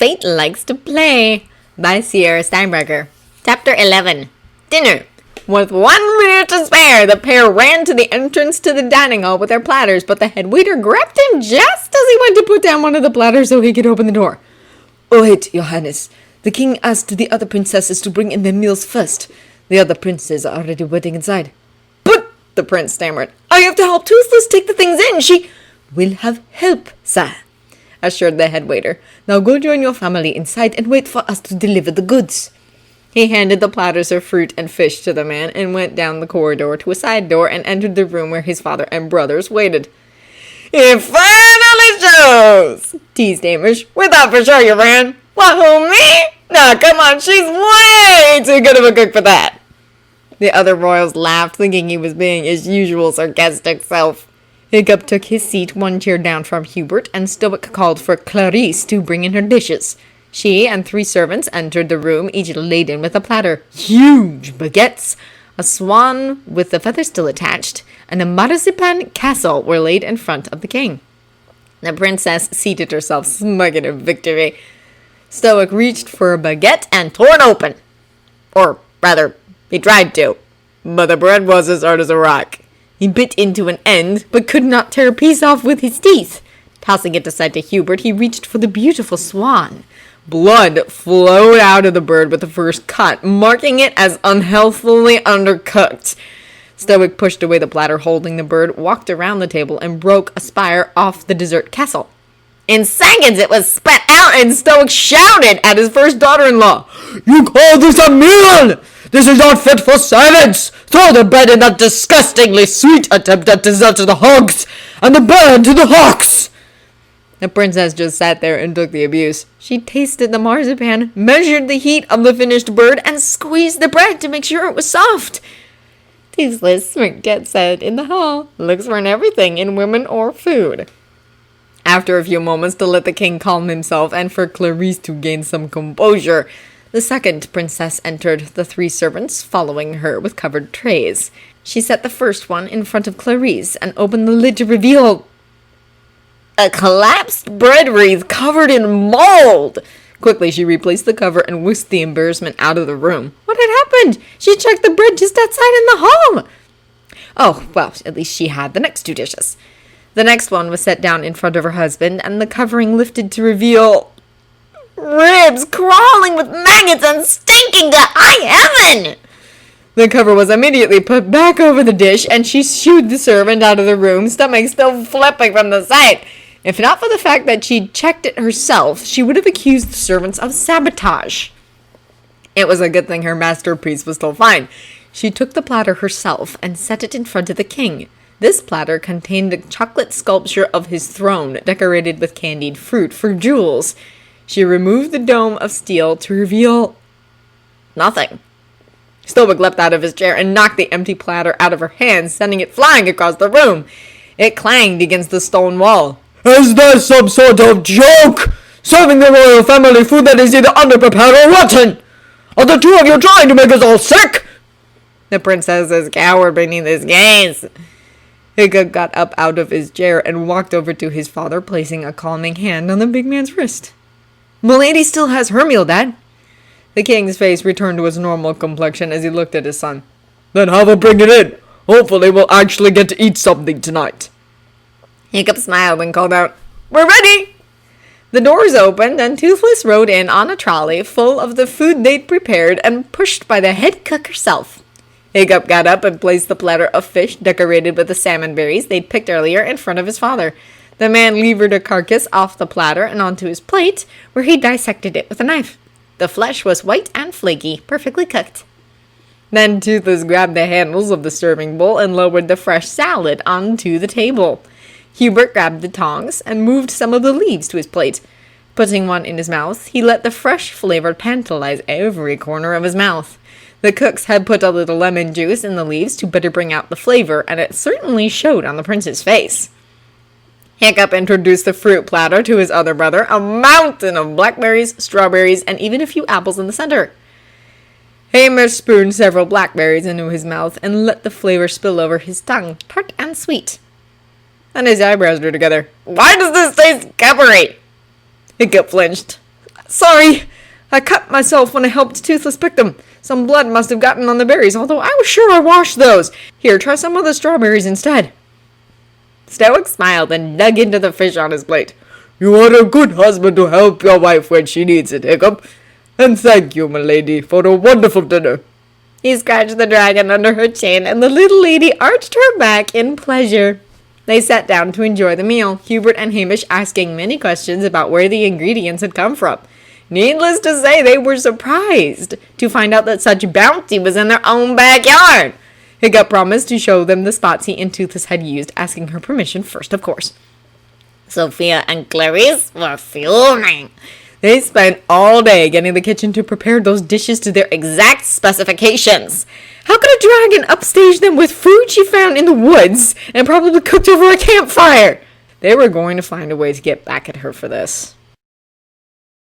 Fate Likes to Play by Sierra Steinbrecher. Chapter 11. Dinner. With 1 minute to spare, the pair ran to the entrance to the dining hall with their platters, but the head waiter grabbed him just as he went to put down one of the platters so he could open the door. Wait, Your Highness. The king asked the other princesses to bring in their meals first. The other princes are already waiting inside. But, the prince stammered, I have to help Toothless take the things in. She will have help, sir, assured the head waiter. Now go join your family inside and wait for us to deliver the goods. He handed the platters of fruit and fish to the man and went down the corridor to a side door and entered the room where his father and brothers waited. It finally shows, teased Amish. We thought for sure you ran. What, who, me? No, come on, she's way too good of a cook for that. The other royals laughed, thinking he was being his usual sarcastic self. Hiccup took his seat 1 chair down from Hubert, and Stoic called for Clarice to bring in her dishes. She and 3 servants entered the room, each laden with a platter. Huge baguettes, a swan with the feathers still attached, and a marzipan castle were laid in front of the king. The princess seated herself, smug in her victory. Stoic reached for a baguette and tore it open. Or, rather, he tried to, but the bread was as hard as a rock. He bit into an end, but could not tear a piece off with his teeth. Tossing it aside to Hubert, he reached for the beautiful swan. Blood flowed out of the bird with the first cut, marking it as unhealthily undercooked. Stoic pushed away the platter holding the bird, walked around the table, and broke a spire off the dessert castle. In seconds, it was spat out, and Stoic shouted at his first daughter-in-law. You call this a meal? This is not fit for servants! Throw the bread in that disgustingly sweet attempt at dessert to the hogs, and the bird to the hawks! The princess just sat there and took the abuse. She tasted the marzipan, measured the heat of the finished bird, and squeezed the bread to make sure it was soft. Toothless, Smirket said in the hall, looks for everything in women or food. After a few moments to let the king calm himself and for Clarice to gain some composure, the second princess entered, the 3 servants following her with covered trays. She set the first one in front of Clarice and opened the lid to reveal a collapsed bread wreath covered in mold. Quickly, she replaced the cover and whisked the embarrassment out of the room. What had happened? She checked the bread just outside in the hall. Oh, well, at least she had the next 2 dishes. The next one was set down in front of her husband, and the covering lifted to reveal ribs crawling with maggots and stinking to high heaven. The cover was immediately put back over the dish, and she shooed the servant out of the room, stomach still flipping from the sight. If not for the fact that she'd checked it herself, she would have accused the servants of sabotage. It was a good thing her masterpiece was still fine. She took the platter herself and set it in front of the king. This platter contained a chocolate sculpture of his throne, decorated with candied fruit for jewels. She removed the dome of steel to reveal nothing. Stoic leapt out of his chair and knocked the empty platter out of her hands, sending it flying across the room. It clanged against the stone wall. Is this some sort of joke? Serving the royal family food that is either underprepared or rotten? Are the 2 of you trying to make us all sick? The princess cowered beneath his gaze. Hiccup got up out of his chair and walked over to his father, placing a calming hand on the big man's wrist. Milady still has her meal, Dad. The king's face returned to its normal complexion as he looked at his son. Then have her bring it in. Hopefully we'll actually get to eat something tonight. Hiccup smiled and called out, We're ready! The doors opened and Toothless rode in on a trolley full of the food they'd prepared and pushed by the head cook herself. Hiccup got up and placed the platter of fish decorated with the salmon berries they'd picked earlier in front of his father. The man levered a carcass off the platter and onto his plate, where he dissected it with a knife. The flesh was white and flaky, perfectly cooked. Then Toothless grabbed the handles of the serving bowl and lowered the fresh salad onto the table. Hubert grabbed the tongs and moved some of the leaves to his plate. Putting one in his mouth, he let the fresh flavor tantalize every corner of his mouth. The cooks had put a little lemon juice in the leaves to better bring out the flavor, and it certainly showed on the prince's face. Hiccup introduced the fruit platter to his other brother, a mountain of blackberries, strawberries, and even a few apples in the center. Hamish spooned several blackberries into his mouth and let the flavor spill over his tongue, tart and sweet. Then his eyebrows drew together. Why does this taste coppery? Hiccup flinched. Sorry, I cut myself when I helped Toothless pick them. Some blood must have gotten on the berries, although I was sure I washed those. Here, try some of the strawberries instead. Stoic smiled and dug into the fish on his plate. You are a good husband to help your wife when she needs it, Hiccup. And thank you, my lady, for a wonderful dinner. He scratched the dragon under her chin, and the little lady arched her back in pleasure. They sat down to enjoy the meal, Hubert and Hamish asking many questions about where the ingredients had come from. Needless to say, they were surprised to find out that such bounty was in their own backyard. Hiccup promised to show them the spots he and Toothless had used, asking her permission first, of course. Sophia and Clarice were fuming. They spent all day getting the kitchen to prepare those dishes to their exact specifications. How could a dragon upstage them with food she found in the woods and probably cooked over a campfire? They were going to find a way to get back at her for this.